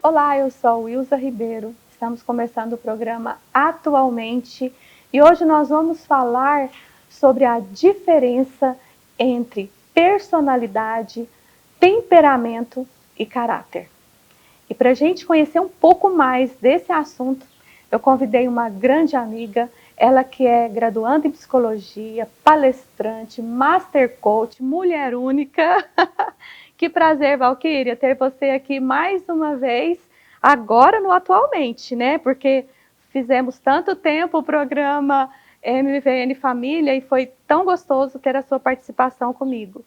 Olá, eu sou Wilza Ribeiro, estamos começando o programa Atualmente e hoje nós vamos falar sobre a diferença entre personalidade, temperamento e caráter. E para a gente conhecer um pouco mais desse assunto, eu convidei uma grande amiga, ela que é graduanda em psicologia, palestrante, master coach, mulher única. Que prazer, Valquíria, ter você aqui mais uma vez, agora no Atualmente, né? Porque fizemos tanto tempo o programa MVN Família e foi tão gostoso ter a sua participação comigo.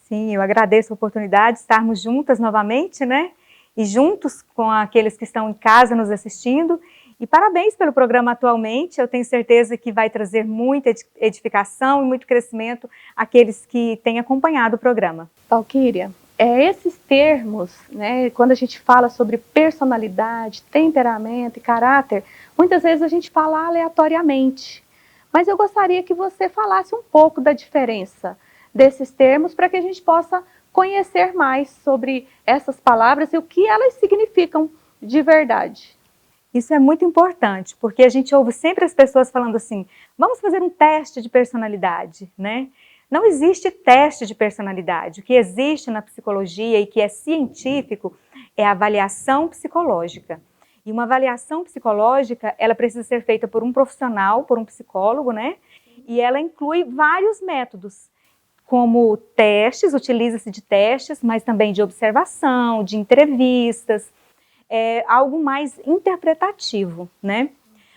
Sim, eu agradeço a oportunidade de estarmos juntas novamente, né? E juntos com aqueles que estão em casa nos assistindo. E parabéns pelo programa Atualmente, eu tenho certeza que vai trazer muita edificação e muito crescimento àqueles que têm acompanhado o programa. Valquíria, esses termos, né, quando a gente fala sobre personalidade, temperamento e caráter, muitas vezes a gente fala aleatoriamente. Mas eu gostaria que você falasse um pouco da diferença desses termos para que a gente possa conhecer mais sobre essas palavras e o que elas significam de verdade. Isso é muito importante, porque a gente ouve sempre as pessoas falando assim, vamos fazer um teste de personalidade, né? Não existe teste de personalidade. O que existe na psicologia e que é científico é a avaliação psicológica. E uma avaliação psicológica, ela precisa ser feita por um profissional, por um psicólogo, né? E ela inclui vários métodos, como testes, utiliza-se de testes, mas também de observação, de entrevistas, algo mais interpretativo, né?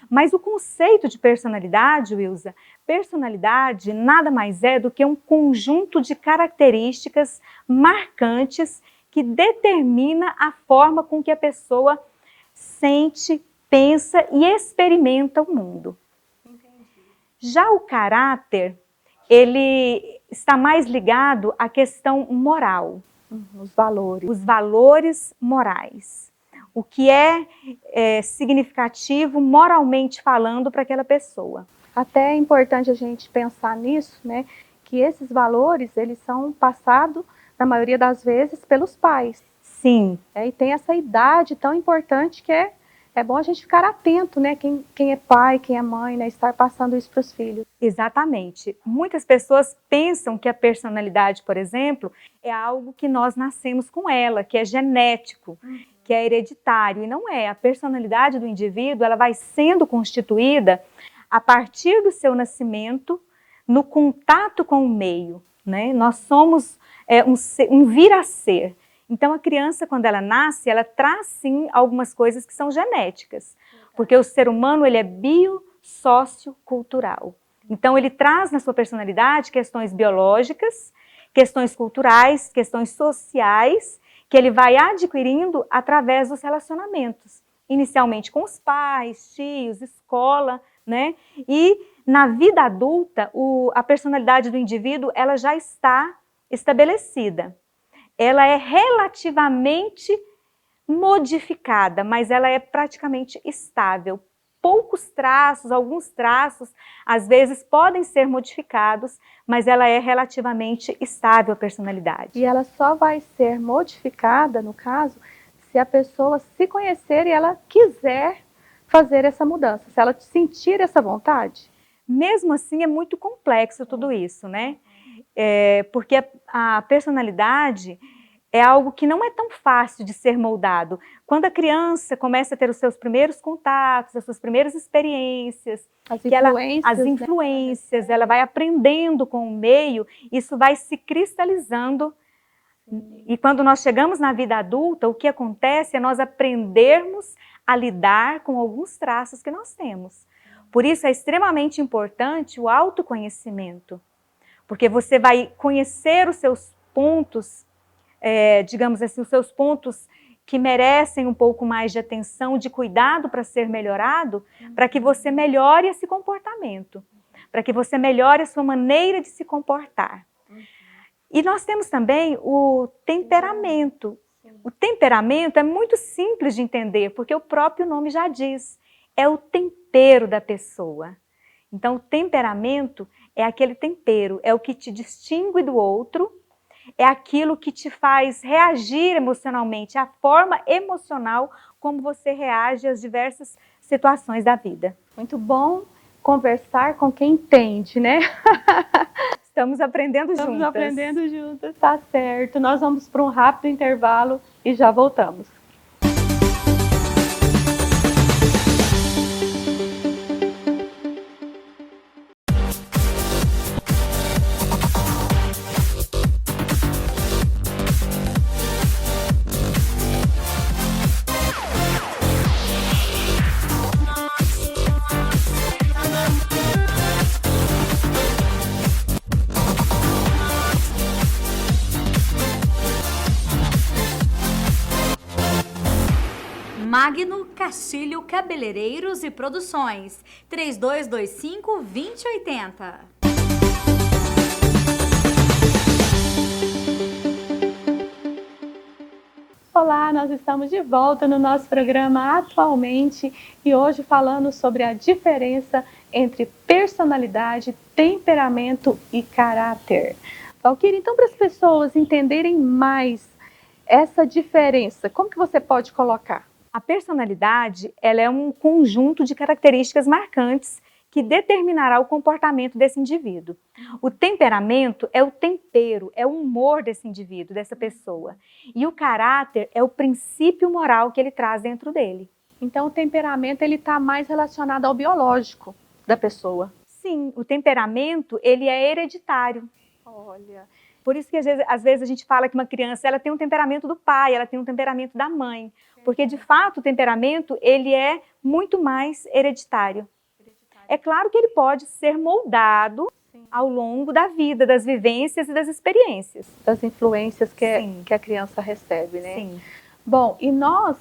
Mas o conceito de personalidade, Wilza, personalidade nada mais é do que um conjunto de características marcantes que determina a forma com que a pessoa sente, pensa e experimenta o mundo. Já o caráter, ele está mais ligado à questão moral. Os valores. Os valores morais. O que é significativo moralmente falando para aquela pessoa. Até é importante a gente pensar nisso, né? Que esses valores, eles são passados, na maioria das vezes, pelos pais. Sim. E tem essa idade tão importante que é bom a gente ficar atento, né? Quem é pai, quem é mãe, né? Estar passando isso para os filhos. Exatamente. Muitas pessoas pensam que a personalidade, por exemplo, é algo que nós nascemos com ela, que é genético, que é hereditário. E não é. A personalidade do indivíduo, ela vai sendo constituída a partir do seu nascimento, no contato com o meio, né? Nós somos um vir a ser. Então, a criança, quando ela nasce, ela traz, sim, algumas coisas que são genéticas. Porque o ser humano, ele é biosociocultural. Então, ele traz na sua personalidade questões biológicas, questões culturais, questões sociais, que ele vai adquirindo através dos relacionamentos. Inicialmente com os pais, tios, escola, né? E na vida adulta, a personalidade do indivíduo, ela já está estabelecida. Ela é relativamente modificada, mas ela é praticamente estável. Poucos traços, alguns traços, às vezes podem ser modificados, mas ela é relativamente estável, a personalidade. E ela só vai ser modificada, no caso, se a pessoa se conhecer e ela quiser fazer essa mudança, se ela sentir essa vontade. Mesmo assim, é muito complexo tudo isso, né? Porque a personalidade é algo que não é tão fácil de ser moldado. Quando a criança começa a ter os seus primeiros contatos, as suas primeiras experiências, as influências, né? Ela vai aprendendo com o meio, isso vai se cristalizando. E quando nós chegamos na vida adulta, o que acontece é nós aprendermos a lidar com alguns traços que nós temos. Por isso é extremamente importante o autoconhecimento, porque você vai conhecer os seus pontos, digamos assim, os seus pontos que merecem um pouco mais de atenção, de cuidado para ser melhorado, para que você melhore esse comportamento, para que você melhore a sua maneira de se comportar. E nós temos também o temperamento. O temperamento é muito simples de entender, porque o próprio nome já diz, é o tempero da pessoa. Então, o temperamento é aquele tempero, é o que te distingue do outro, é aquilo que te faz reagir emocionalmente, a forma emocional como você reage às diversas situações da vida. Muito bom conversar com quem entende, né? Estamos aprendendo juntas. Estamos aprendendo juntas, tá certo. Nós vamos para um rápido intervalo e já voltamos. Magno Castilho Cabeleireiros e Produções, 3225-2080. Olá, nós estamos de volta no nosso programa Atualmente e hoje falando sobre a diferença entre personalidade, temperamento e caráter. Valquíria, então para as pessoas entenderem mais essa diferença, como que você pode colocar? A personalidade, ela é um conjunto de características marcantes que determinará o comportamento desse indivíduo. O temperamento é o tempero, é o humor desse indivíduo, dessa pessoa. E o caráter é o princípio moral que ele traz dentro dele. Então o temperamento ele está mais relacionado ao biológico da pessoa. Sim, o temperamento ele é hereditário. Olha, por isso que às vezes a gente fala que uma criança ela tem um temperamento do pai, ela tem um temperamento da mãe. Porque, de fato, o temperamento ele é muito mais hereditário. É claro que ele pode ser moldado ao longo da vida, das vivências e das experiências. Das influências que a criança recebe, né? Sim. Bom, e nós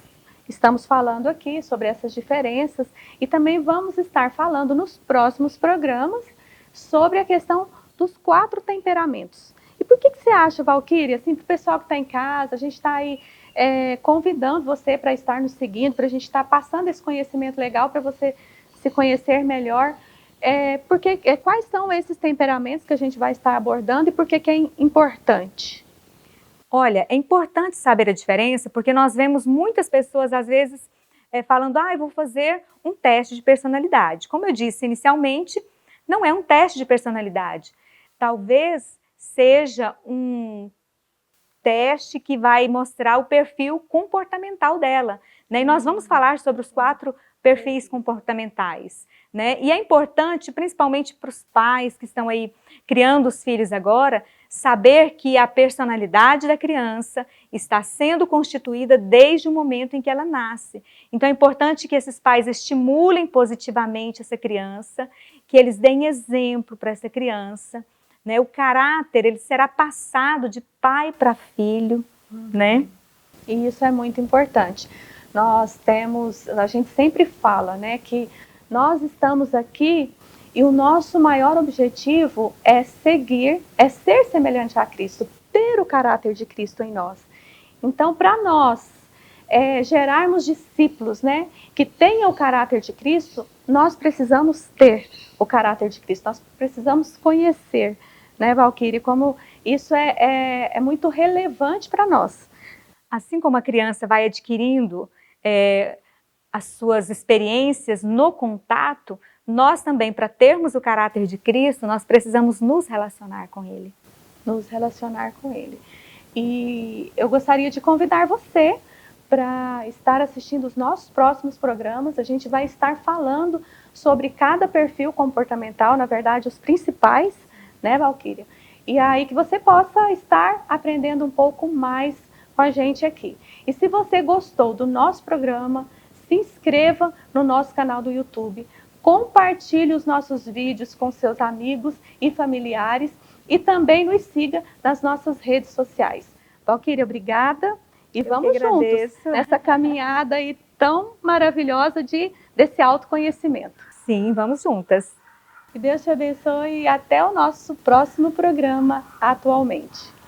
estamos falando aqui sobre essas diferenças e também vamos estar falando nos próximos programas sobre a questão dos 4 temperamentos. E por que você acha, Valquíria, assim, para o pessoal que está em casa, a gente está aí convidando você para estar nos seguindo, para a gente estar passando esse conhecimento legal para você se conhecer melhor. Quais são esses temperamentos que a gente vai estar abordando e por que é importante? Olha, é importante saber a diferença porque nós vemos muitas pessoas, às vezes, falando, eu vou fazer um teste de personalidade. Como eu disse inicialmente, não é um teste de personalidade. Talvez seja um teste que vai mostrar o perfil comportamental dela, né? E nós vamos falar sobre os 4 perfis comportamentais, né? E é importante, principalmente para os pais que estão aí criando os filhos agora, saber que a personalidade da criança está sendo constituída desde o momento em que ela nasce. Então é importante que esses pais estimulem positivamente essa criança, que eles deem exemplo para essa criança. Né, o caráter ele será passado de pai para filho, né? E isso é muito importante. A gente sempre fala, né, que nós estamos aqui e o nosso maior objetivo é ser semelhante a Cristo, ter o caráter de Cristo em nós. Então, para nós gerarmos discípulos, né, que tenham o caráter de Cristo, nós precisamos ter o caráter de Cristo, nós precisamos conhecer, né, Valquíria, como isso é muito relevante para nós. Assim como a criança vai adquirindo as suas experiências no contato, nós também, para termos o caráter de Cristo, nós precisamos nos relacionar com Ele. Nos relacionar com Ele. E eu gostaria de convidar você para estar assistindo os nossos próximos programas. A gente vai estar falando sobre cada perfil comportamental, na verdade, os principais, né, Valquíria? E aí que você possa estar aprendendo um pouco mais com a gente aqui. E se você gostou do nosso programa, se inscreva no nosso canal do YouTube, compartilhe os nossos vídeos com seus amigos e familiares e também nos siga nas nossas redes sociais. Valquíria, obrigada e vamos juntos nessa caminhada aí tão maravilhosa desse autoconhecimento. Sim, vamos juntas. Que Deus te abençoe e até o nosso próximo programa Atualmente.